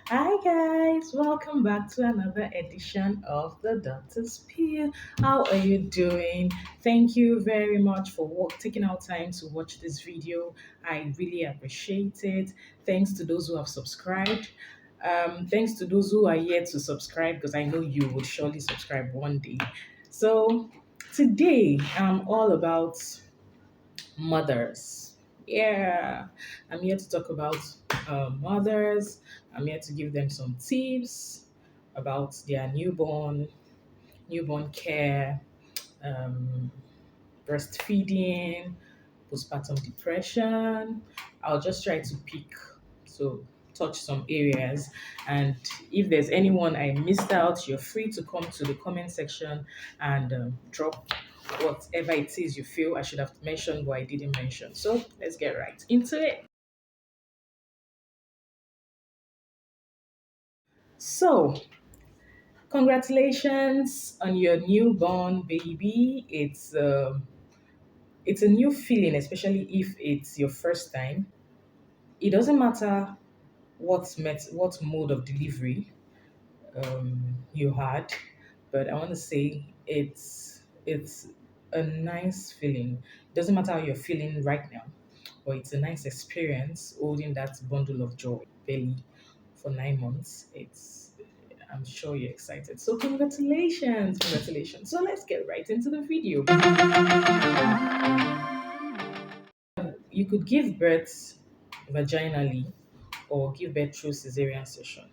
Hi guys, welcome back to another edition of the Doctor's Peel. How are you doing? Thank you very much for taking out time to watch this video. I really appreciate it. Thanks to those who have subscribed. Thanks to those who are yet to subscribe because I know you will surely subscribe one day. So today I'm all about mothers. Yeah, I'm here to talk about mothers. I'm here to give them some tips about their newborn care, um, breastfeeding, postpartum depression. I'll just try to touch some areas. And if there's anyone I missed out, you're free to come to the comment section and drop whatever it is you feel I should have mentioned but I didn't mention. So let's get right into it. So, congratulations on your newborn baby. It's a new feeling, especially if it's your first time. It doesn't matter what mode of delivery you had, but I want to say it's a nice feeling. It doesn't matter how you're feeling right now, but it's a nice experience holding that bundle of joy belly for 9 months. It's I'm sure you're excited. So congratulations. So let's get right into the video. You could give birth vaginally or give birth through cesarean section.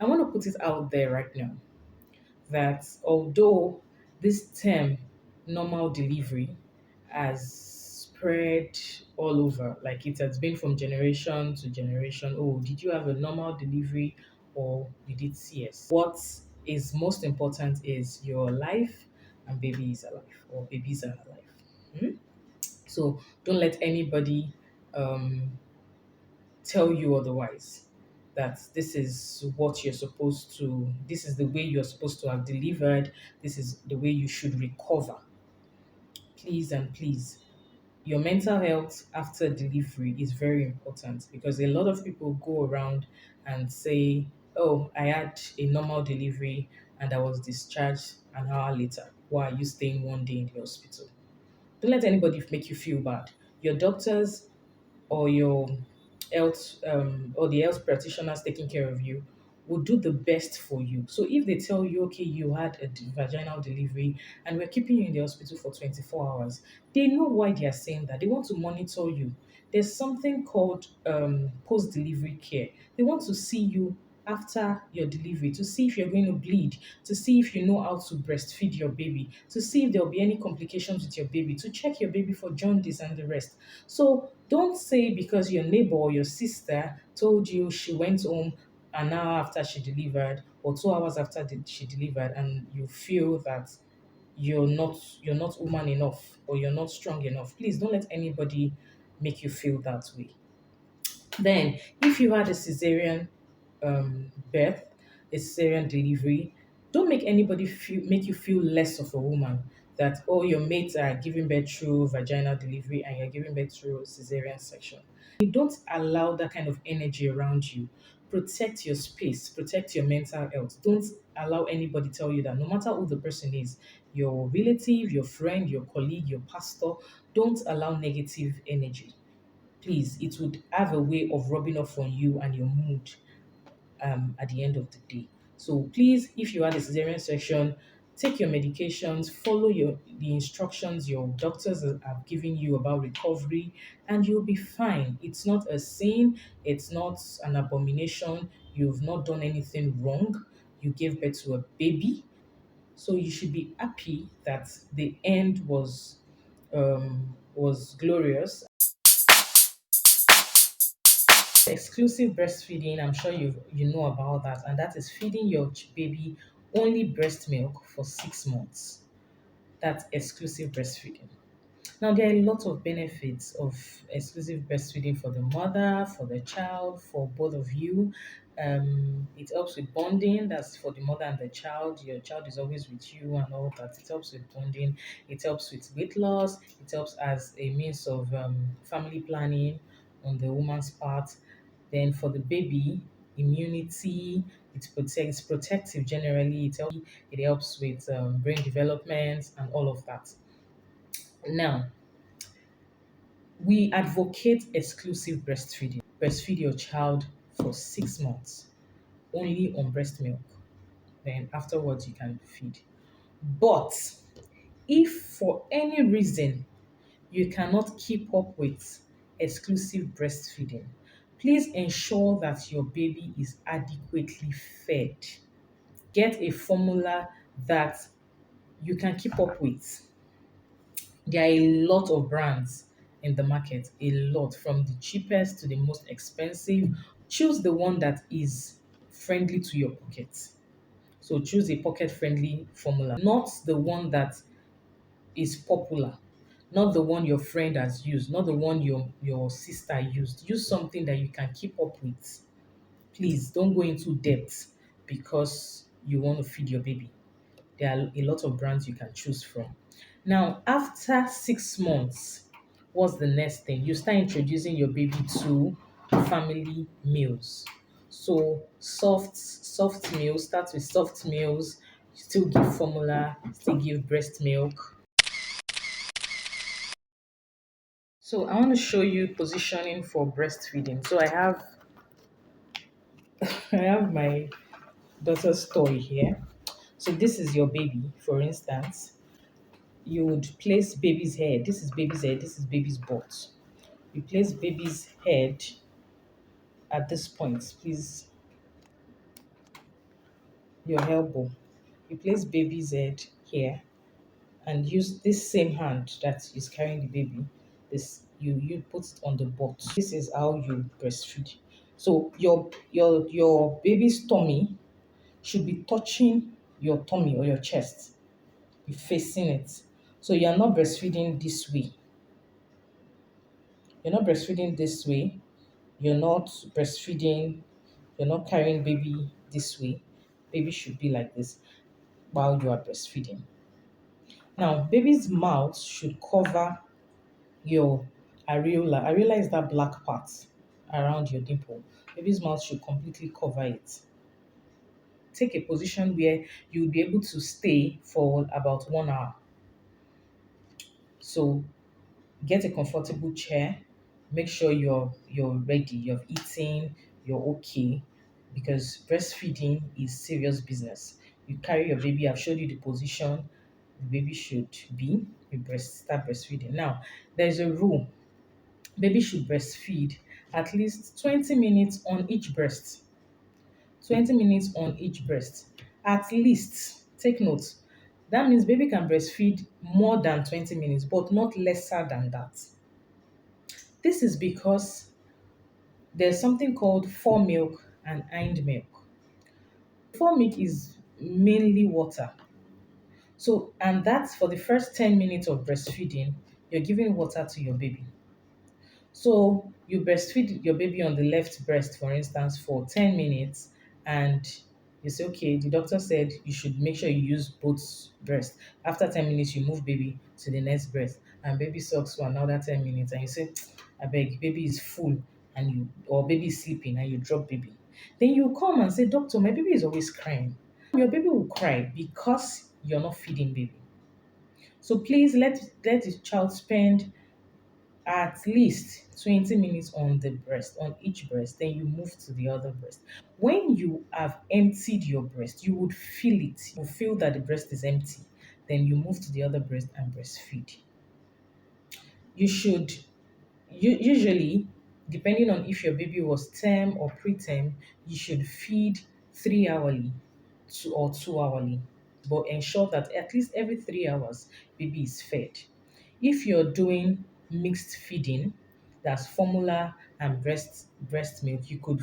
I want to put it out there right now that although this term normal delivery has spread all over, like it has been from generation to generation. Oh, did you have a normal delivery or you did CS? What is most important is your life and baby is alive or babies are alive. Hmm? So don't let anybody um, tell you otherwise, that this is the way you're supposed to have delivered, this is the way you should recover. Please and please, your mental health after delivery is very important because a lot of people go around and say, oh, I had a normal delivery and I was discharged an hour later. Why are you staying one day in the hospital? Don't let anybody make you feel bad. Your doctors or your or the health practitioners taking care of you will do the best for you. So if they tell you, okay, you had a vaginal delivery and we're keeping you in the hospital for 24 hours, they know why they are saying that. They want to monitor you. There's something called post delivery care. They want to see you after your delivery to see if you're going to bleed, to see if you know how to breastfeed your baby, to see if there'll be any complications with your baby, to check your baby for jaundice and the rest. So don't say because your neighbor or your sister told you she went home an hour after she delivered or 2 hours after she delivered and you feel that you're not woman enough or you're not strong enough. Please don't let anybody make you feel that way. Then, if you had a cesarean birth, a cesarean delivery, don't make anybody make you feel less of a woman. That oh, your mates are giving birth through vaginal delivery and you're giving birth through cesarean section. You don't allow that kind of energy around you. Protect your space, protect your mental health. Don't allow anybody tell you that no matter who the person is, your relative, your friend, your colleague, your pastor, don't allow negative energy. Please, it would have a way of rubbing off on you and your mood at the end of the day. So please, if you had a cesarean section, take your medications, follow the instructions your doctors have given you about recovery, and you'll be fine. It's not a sin, it's not an abomination. You've not done anything wrong. You gave birth to a baby, so you should be happy that the end was glorious. Exclusive breastfeeding, I'm sure you know about that, and that is feeding your baby only breast milk for 6 months. That's exclusive breastfeeding. Now, there are a lot of benefits of exclusive breastfeeding for the mother, for the child, for both of you. It helps with bonding. That's for the mother and the child. Your child is always with you and all that. It helps with bonding. It helps with weight loss. It helps as a means of family planning on the woman's part. Then for the baby, immunity. It's protective generally. It helps with brain development and all of that. Now, we advocate exclusive breastfeeding. Breastfeed your child for 6 months only on breast milk. Then afterwards you can feed. But if for any reason you cannot keep up with exclusive breastfeeding, please ensure that your baby is adequately fed. Get a formula that you can keep up with. There are a lot of brands in the market, a lot, from the cheapest to the most expensive. Choose the one that is friendly to your pocket. So choose a pocket friendly formula, not the one that is popular, not the one your friend has used, not the one your sister used. Use something that you can keep up with. Please don't go into debt because you want to feed your baby. There are a lot of brands you can choose from. Now, after 6 months, what's the next thing? You start introducing your baby to family meals. So soft meals, start with soft meals, still give formula, still give breast milk. So I want to show you positioning for breastfeeding. So I have my daughter's toy here. So this is your baby, for instance. You would place baby's head. This is baby's head, this is baby's butt. You place baby's head at this point, please, your elbow. You place baby's head here and use this same hand that is carrying the baby. This you put it on the butt. This is how you breastfeed. So your baby's tummy should be touching your tummy or your chest. Be facing it. So you're not breastfeeding this way. You're not breastfeeding this way. You're not breastfeeding, you're not carrying baby this way. Baby should be like this while you are breastfeeding. Now, baby's mouth should cover your areola. Areola is that black part around your dimple. Baby's mouth should completely cover it. Take a position where you'll be able to stay for about 1 hour. So get a comfortable chair. Make sure you're ready, you've eaten, you're okay, because breastfeeding is serious business. You carry your baby. I've showed you the position the baby should be. Start breastfeeding. Now, there's a rule. Baby should breastfeed at least 20 minutes on each breast. 20 minutes on each breast. At least. Take note. That means baby can breastfeed more than 20 minutes, but not lesser than that. This is because there's something called foremilk and hind milk. Foremilk is mainly water. So, and that's for the first 10 minutes of breastfeeding, you're giving water to your baby. So you breastfeed your baby on the left breast, for instance, for 10 minutes, and you say, okay, the doctor said you should make sure you use both breasts. After 10 minutes, you move baby to the next breast, and baby sucks for another 10 minutes, and you say, I beg, baby is full, or baby is sleeping, and you drop baby. Then you come and say, doctor, my baby is always crying. Your baby will cry because you're not feeding baby. So please let the child spend at least 20 minutes on the breast, on each breast, then you move to the other breast. When you have emptied your breast, you would feel it. You feel that the breast is empty. Then you move to the other breast and breastfeed. You should usually, depending on if your baby was term or preterm, you should feed 3 hourly or 2 hourly, but ensure that at least every 3 hours baby is fed. If you're doing mixed feeding, that's formula and breast milk, you could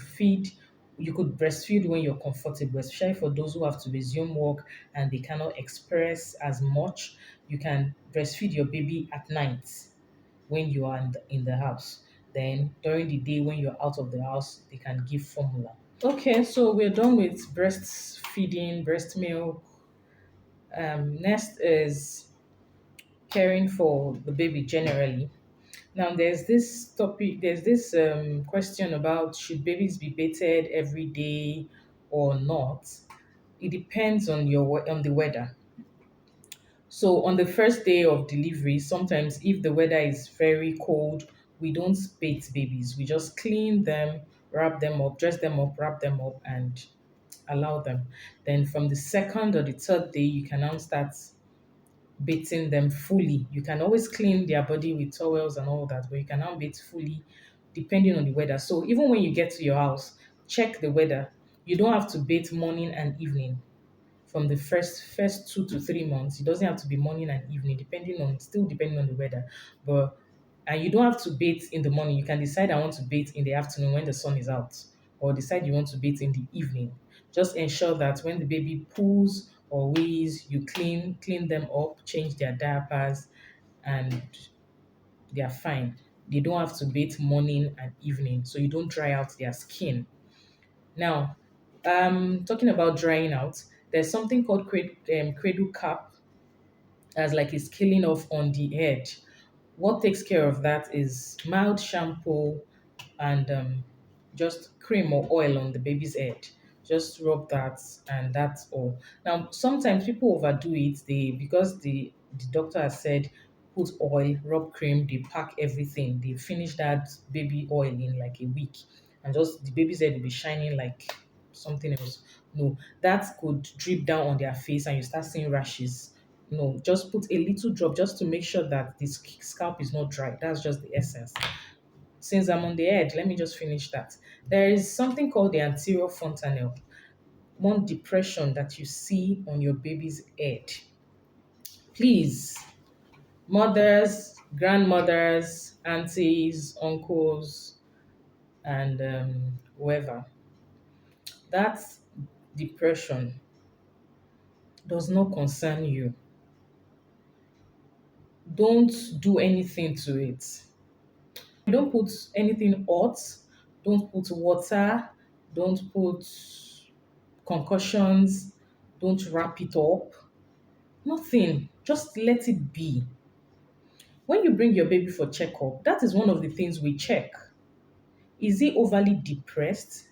breastfeed when you're comfortable, especially for those who have to resume work and they cannot express as much. You can breastfeed your baby at night when you are in the house. Then during the day when you're out of the house, they can give formula. Okay, so we're done with breastfeeding, breast milk. Next is caring for the baby generally. Now, there's this question about should babies be baited every day or not? It depends on on the weather. So on the first day of delivery, sometimes if the weather is very cold, we don't bait babies. We just clean them, wrap them up, dress them up, wrap them up, and allow them. Then from the second or the third day, you can now start bathing them fully. You can always clean their body with towels and all that, but you can now bathe fully depending on the weather. So even when you get to your house, check the weather. You don't have to bathe morning and evening from the first 2 to 3 months. It doesn't have to be morning and evening, depending on the weather. But and you don't have to bathe in the morning. You can decide I want to bathe in the afternoon when the sun is out, or decide you want to bathe in the evening. Just ensure that when the baby poos or wheeze, you clean them up, change their diapers, and they are fine. They don't have to bathe morning and evening, so you don't dry out their skin. Now, talking about drying out, there's something called cradle cap as like it's killing off on the edge. What takes care of that is mild shampoo and just cream or oil on the baby's head. Just rub that and that's all. Now, sometimes people overdo it. They because the doctor has said put oil, rub cream, they pack everything. They finish that baby oil in like a week, and just the baby's head will be shining like something else. No, that could drip down on their face and you start seeing rashes. No, just put a little drop just to make sure that the scalp is not dry. That's just the essence. Since I'm on the edge, let me just finish that. There is something called the anterior fontanelle, one depression that you see on your baby's head. Please, mothers, grandmothers, aunties, uncles, and whoever, that depression does not concern you. Don't do anything to it. Don't put anything hot. Don't put water. Don't put concussions. Don't wrap it up. Nothing. Just let it be. When you bring your baby for checkup, that is one of the things we check. Is he overly depressed?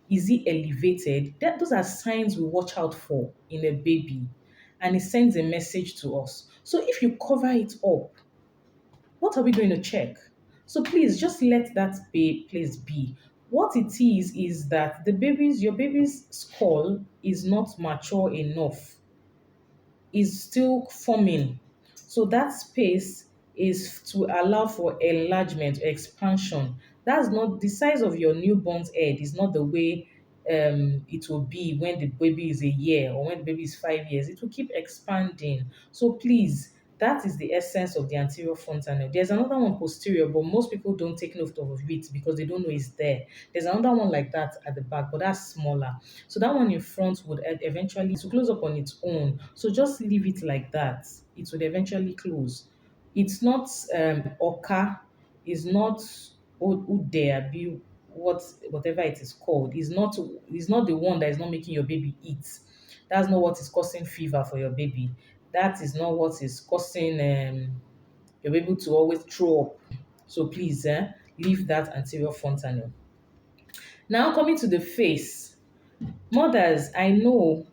Is he elevated? Those are signs we watch out for in a baby. And it sends a message to us. So if you cover it up, what are we going to check? So please just let that place be. What it is that your baby's skull is not mature enough, is still forming. So that space is to allow for enlargement, expansion. That's not the size of your newborn's head, is not the way it will be when the baby is a year or when the baby is 5 years. It will keep expanding. So please, that is the essence of the anterior fontanelle. There's another one posterior, but most people don't take note of it because they don't know it's there. There's another one like that at the back, but that's smaller. So that one in front would eventually to close up on its own. So just leave it like that. It would eventually close. It's not oka, it's not udea, be whatever it is called. It's not the one that is not making your baby eat. That's not what is causing fever for your baby. That is not what is causing your baby to always throw up. So please, leave that anterior fontanelle. Now coming to the face. Mothers, I know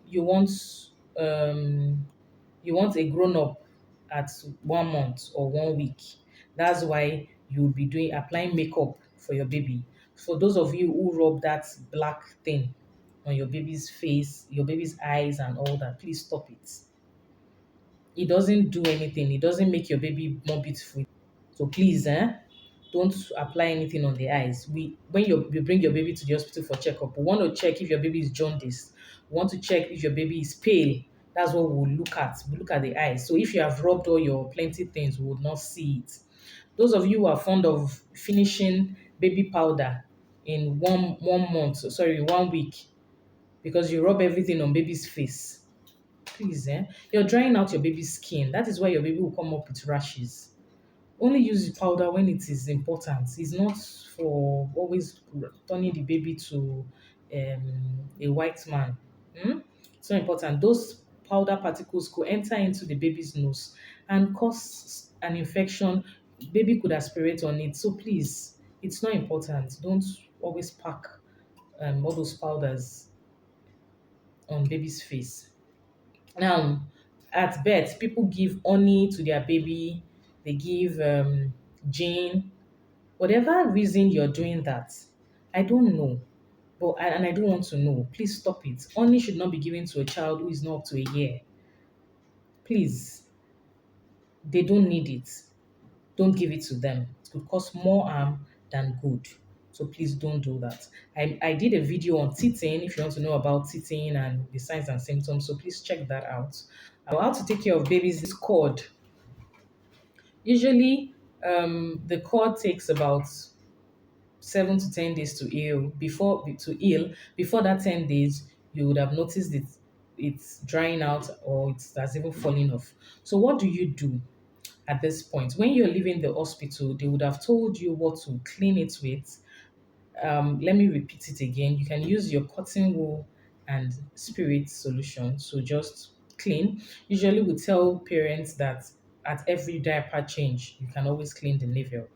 um you want a grown up at 1 month or 1 week. That's why you'll be doing applying makeup for your baby. For those of you who rub that black thing on your baby's face, your baby's eyes and all that, please stop it. It doesn't do anything. It doesn't make your baby more beautiful. So please, don't apply anything on the eyes. When you bring your baby to the hospital for checkup, we want to check if your baby is jaundiced. We want to check if your baby is pale. That's what we'll look at. We look at the eyes. So if you have rubbed all your plenty things, we would not see it. Those of you who are fond of finishing baby powder in 1 month, sorry, 1 week, because you rub everything on baby's face, please, you're drying out your baby's skin. That is why your baby will come up with rashes. Only use powder when it is important. It's not for always turning the baby to a white man. Hmm? So important. Those powder particles could enter into the baby's nose and cause an infection, Baby could aspirate on it. So please, it's not important. Don't always pack all those powders on baby's face. Now, at birth, people give honey to their baby. They give gin. Whatever reason you're doing that, I don't know. And I don't want to know. Please stop it. Honey should not be given to a child who is not up to a year. Please, they don't need it. Don't give it to them. It could cause more harm than good. So please don't do that. I did a video on teething if you want to know about teething and the signs and symptoms. So please check that out. How to take care of babies is cord. Usually, the cord takes about 7 to 10 days to heal. Before that 10 days, you would have noticed it's drying out or has even fallen off. So what do you do at this point? When you're leaving the hospital, they would have told you what to clean it with. Let me repeat it again. You can use your cotton wool and spirit solution. So just clean. Usually we tell parents that at every diaper change, you can always clean the navel.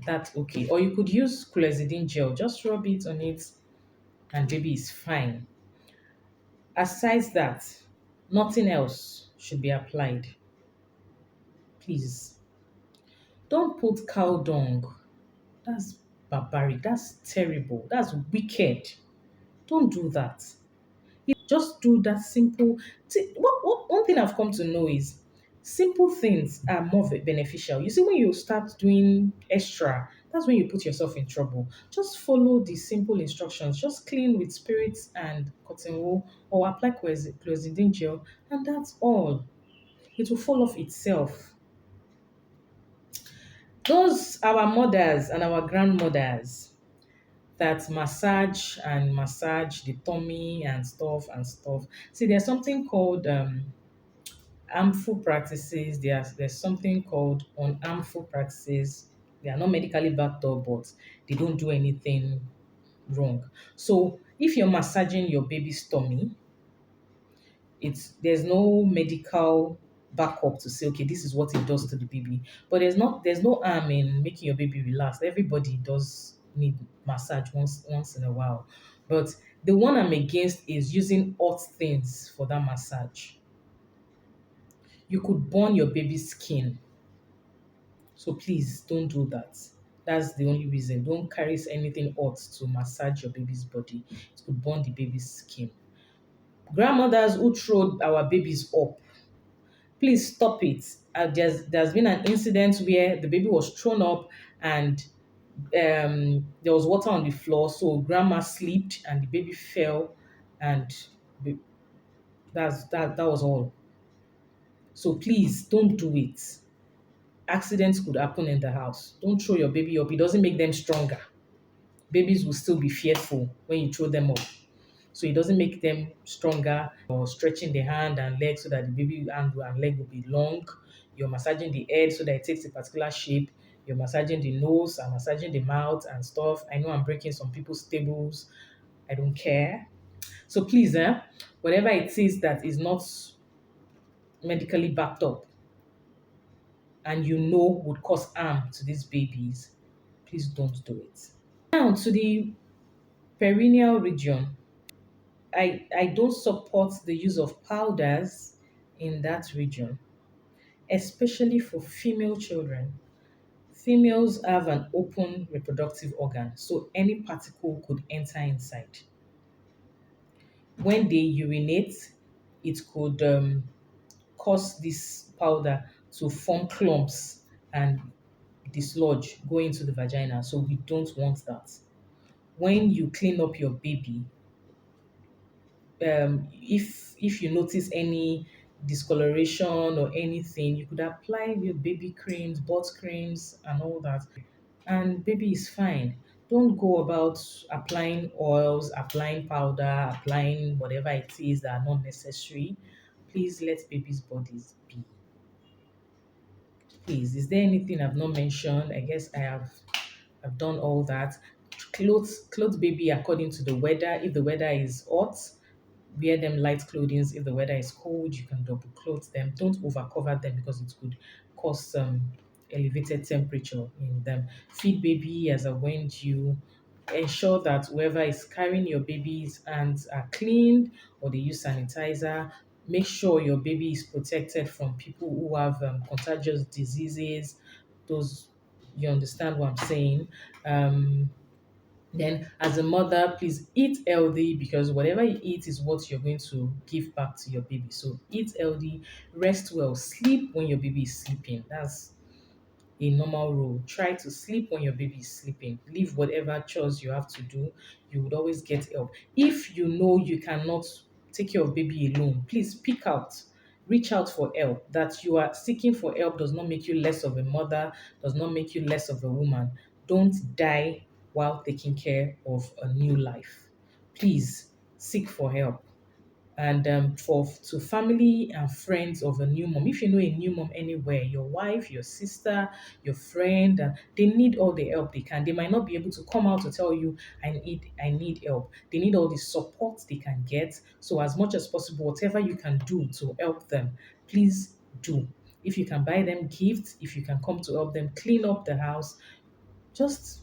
That's okay. Or you could use clozidine gel. Just rub it on it and baby is fine. Aside that, nothing else should be applied. Please. Don't put cow dung. That's barbaric. That's terrible. That's wicked. Don't do that. Just do that simple. See, one thing I've come to know is simple things are more beneficial. You see, when you start doing extra, that's when you put yourself in trouble. Just follow the simple instructions. Just clean with spirits and cotton wool or apply clozidine gel, and that's all. It will fall off itself. Those our mothers and our grandmothers that massage the tummy and stuff and stuff. See, there's something called harmful practices. There's something called unharmful practices. They are not medically backed up, but they don't do anything wrong. So if you're massaging your baby's tummy, there's no medical backup to say, okay, this is what it does to the baby. But there's no harm in making your baby relax. Everybody does need massage once in a while. But the one I'm against is using hot things for that massage. You could burn your baby's skin. So please don't do that. That's the only reason. Don't carry anything hot to massage your baby's body. It could burn the baby's skin. Grandmothers who throw our babies up, please stop it. There's been an incident where the baby was thrown up and there was water on the floor, so grandma slipped and the baby fell, and the- that was all. So please don't do it. Accidents could happen in the house. Don't throw your baby up. It doesn't make them stronger. Babies will still be fearful when you throw them up. So it doesn't make them stronger or stretching the hand and leg so that the baby hand and leg will be long. You're massaging the head so that it takes a particular shape. You're massaging the nose and massaging the mouth and stuff. I know I'm breaking some people's tables. I don't care. So please, whatever it is that is not medically backed up and you know would cause harm to these babies, please don't do it. Now to the perineal region. I don't support the use of powders in that region, especially for female children. Females have an open reproductive organ, so any particle could enter inside. When they urinate, it could cause this powder to form clumps and dislodge, go into the vagina. So we don't want that. When you clean up your baby, if you notice any discoloration or anything, you could apply your baby creams, butt creams, and all that, and baby is fine. Don't go about applying oils, applying powder, applying whatever it is that are not necessary. Please let babies' bodies be. Please, is there anything I've not mentioned? I guess I've done all that. Clothes baby according to the weather. If the weather is hot, wear them light clothing. If the weather is cold, you can double clothe them. Don't overcover them because it could cause elevated temperature in them. Feed baby as a when due. Ensure that whoever is carrying your baby's hands are cleaned or they use sanitizer. Make sure your baby is protected from people who have contagious diseases. Those, you understand what I'm saying? Then, as a mother, please eat healthy because whatever you eat is what you're going to give back to your baby. So, eat healthy, rest well, sleep when your baby is sleeping. That's a normal rule. Try to sleep when your baby is sleeping. Leave whatever chores you have to do. You would always get help. If you know you cannot take care of baby alone, please speak out. Reach out for help. That you are seeking for help does not make you less of a mother, does not make you less of a woman. Don't die while taking care of a new life. Please seek for help. And for to family and friends of a new mom, if you know a new mom anywhere, your wife, your sister, your friend, they need all the help they can. They might not be able to come out to tell you, I need help. They need all the support they can get. So as much as possible, whatever you can do to help them, please do. If you can buy them gifts, if you can come to help them clean up the house, just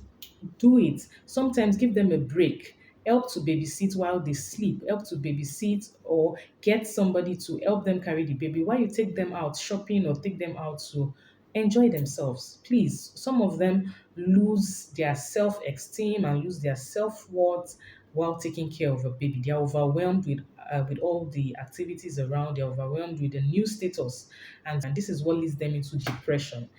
do it. Sometimes give them a break. Help to babysit while they sleep. Help to babysit or get somebody to help them carry the baby while you take them out shopping or take them out to enjoy themselves. Please, some of them lose their self esteem and lose their self worth while taking care of a baby. They are overwhelmed with all the activities around. They're overwhelmed with the new status, and this is what leads them into depression.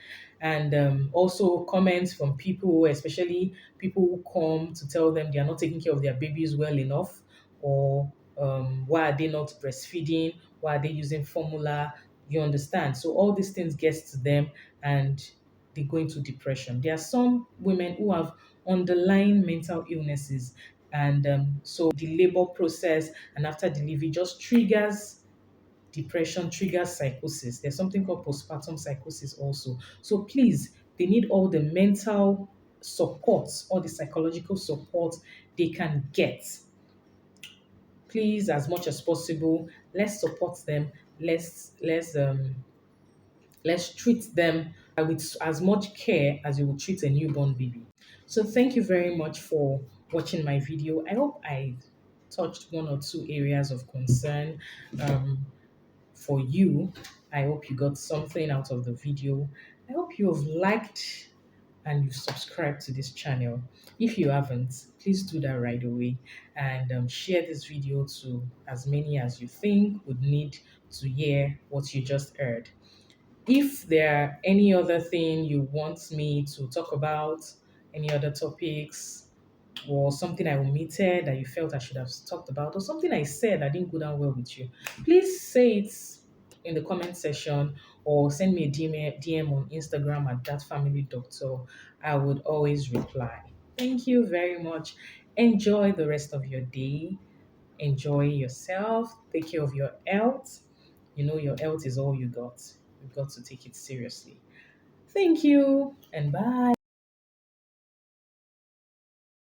And also comments from people, especially people who come to tell them they are not taking care of their babies well enough, or why are they not breastfeeding? Why are they using formula? You understand? So all these things gets to them, and they go into depression. There are some women who have underlying mental illnesses, and so the labor process and after delivery just triggers depression, triggers psychosis. There's something called postpartum psychosis also. So please, they need all the mental support, all the psychological support they can get. Please, as much as possible, let's support them. Let's treat them with as much care as you would treat a newborn baby. So thank you very much for watching my video. I hope I touched one or two areas of concern. Um, for you. I hope you got something out of the video. I hope you have liked and you've subscribed to this channel. If you haven't, please do that right away and share this video to as many as you think would need to hear what you just heard. If there are any other thing you want me to talk about, any other topics, or something I omitted that you felt I should have talked about, or something I said that didn't go down well with you, please say it in the comment section or send me a DM on Instagram at thatfamilydoctor. I would always reply. Thank you very much. Enjoy the rest of your day. Enjoy yourself. Take care of your health. You know, your health is all you got. You've got to take it seriously. Thank you and bye.